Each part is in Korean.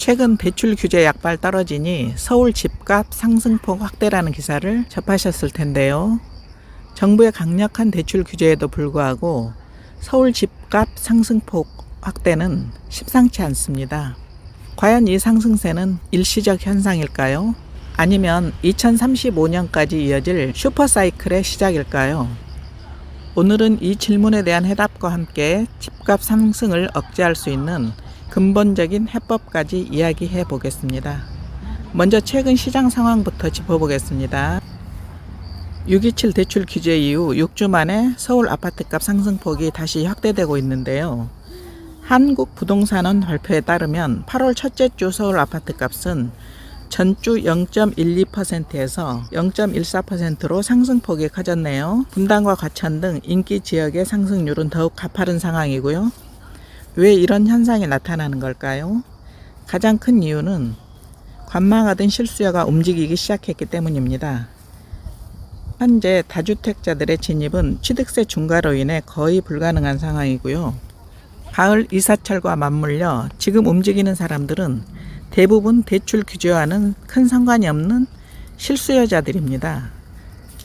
최근 대출 규제 약발 떨어지니 서울 집값 상승폭 확대라는 기사를 접하셨을 텐데요. 정부의 강력한 대출 규제에도 불구하고 서울 집값 상승폭 확대는 심상치 않습니다. 과연 이 상승세는 일시적 현상일까요? 아니면 2035년까지 이어질 슈퍼사이클의 시작일까요? 오늘은 이 질문에 대한 해답과 함께 집값 상승을 억제할 수 있는 근본적인 해법까지 이야기해 보겠습니다. 먼저 최근 시장 상황부터 짚어보겠습니다. 6.27 대출 규제 이후 6주 만에 서울 아파트값 상승폭이 다시 확대되고 있는데요. 한국부동산원 발표에 따르면 8월 첫째 주 서울 아파트값은 전주 0.12%에서 0.14%로 상승폭이 커졌네요. 분당과 과천 등 인기 지역의 상승률은 더욱 가파른 상황이고요. 왜 이런 현상이 나타나는 걸까요? 가장 큰 이유는 관망하던 실수요가 움직이기 시작했기 때문입니다. 현재 다주택자들의 진입은 취득세 중과로 인해 거의 불가능한 상황이고요. 가을 이사철과 맞물려 지금 움직이는 사람들은 대부분 대출 규제와는 큰 상관이 없는 실수요자들입니다.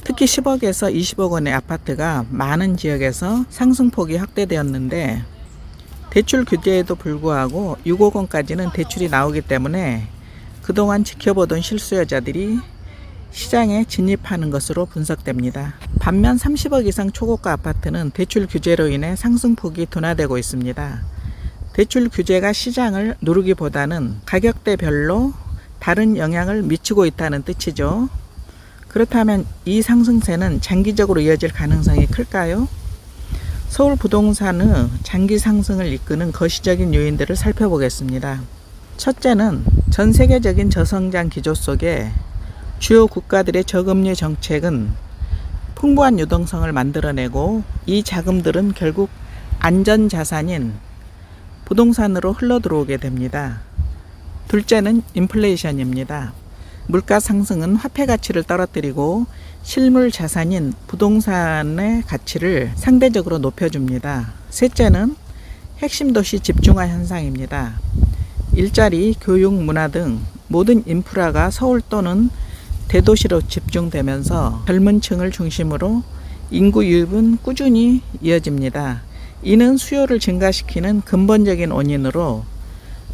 특히 10억에서 20억 원의 아파트가 많은 지역에서 상승폭이 확대되었는데 대출 규제에도 불구하고 6억 원까지는 대출이 나오기 때문에 그동안 지켜보던 실수요자들이 시장에 진입하는 것으로 분석됩니다. 반면 30억 이상 초고가 아파트는 대출 규제로 인해 상승폭이 둔화되고 있습니다. 대출 규제가 시장을 누르기보다는 가격대별로 다른 영향을 미치고 있다는 뜻이죠. 그렇다면 이 상승세는 장기적으로 이어질 가능성이 클까요? 서울 부동산의 장기 상승을 이끄는 거시적인 요인들을 살펴보겠습니다. 첫째는 전 세계적인 저성장 기조 속에 주요 국가들의 저금리 정책은 풍부한 유동성을 만들어내고 이 자금들은 결국 안전자산인 부동산으로 흘러들어오게 됩니다. 둘째는 인플레이션입니다. 물가 상승은 화폐 가치를 떨어뜨리고 실물 자산인 부동산의 가치를 상대적으로 높여줍니다. 셋째는 핵심 도시 집중화 현상입니다. 일자리, 교육, 문화 등 모든 인프라가 서울 또는 대도시로 집중되면서 젊은 층을 중심으로 인구 유입은 꾸준히 이어집니다. 이는 수요를 증가시키는 근본적인 원인으로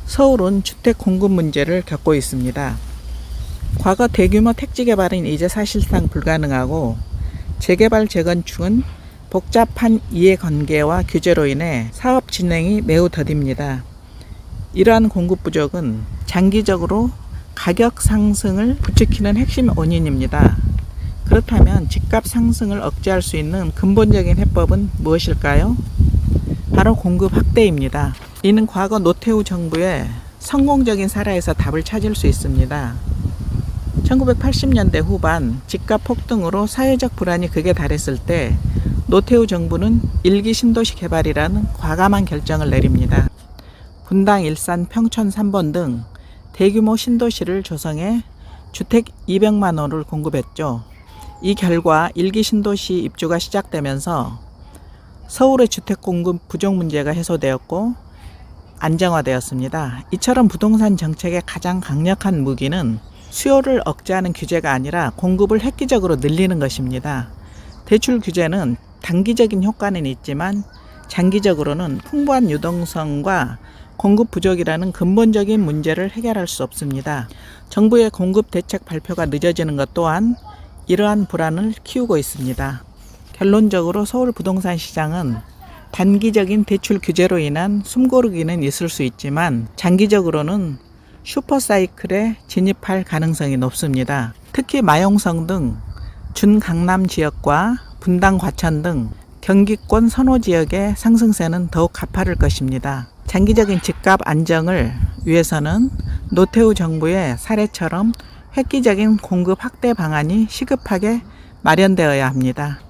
서울은 주택 공급 문제를 겪고 있습니다. 과거 대규모 택지 개발은 이제 사실상 불가능하고 재개발 재건축은 복잡한 이해관계와 규제로 인해 사업 진행이 매우 더딥니다. 이러한 공급 부족은 장기적으로 가격 상승을 부추기는 핵심 원인입니다. 그렇다면 집값 상승을 억제할 수 있는 근본적인 해법은 무엇일까요? 바로 공급 확대입니다. 이는 과거 노태우 정부의 성공적인 사례에서 답을 찾을 수 있습니다. 1980년대 후반 집값 폭등으로 사회적 불안이 극에 달했을 때 노태우 정부는 일기 신도시 개발이라는 과감한 결정을 내립니다. 분당, 일산, 평촌 3번 등 대규모 신도시를 조성해 주택 200만 호를 공급했죠. 이 결과 일기 신도시 입주가 시작되면서 서울의 주택 공급 부족 문제가 해소되었고 안정화되었습니다. 이처럼 부동산 정책의 가장 강력한 무기는 수요를 억제하는 규제가 아니라 공급을 획기적으로 늘리는 것입니다. 대출 규제는 단기적인 효과는 있지만 장기적으로는 풍부한 유동성과 공급 부족이라는 근본적인 문제를 해결할 수 없습니다. 정부의 공급 대책 발표가 늦어지는 것 또한 이러한 불안을 키우고 있습니다. 결론적으로 서울 부동산 시장은 단기적인 대출 규제로 인한 숨고르기는 있을 수 있지만 장기적으로는 슈퍼사이클에 진입할 가능성이 높습니다. 특히 마용성 등 준강남 지역과 분당, 과천 등 경기권 선호 지역의 상승세는 더욱 가파를 것입니다. 장기적인 집값 안정을 위해서는 노태우 정부의 사례처럼 획기적인 공급 확대 방안이 시급하게 마련되어야 합니다.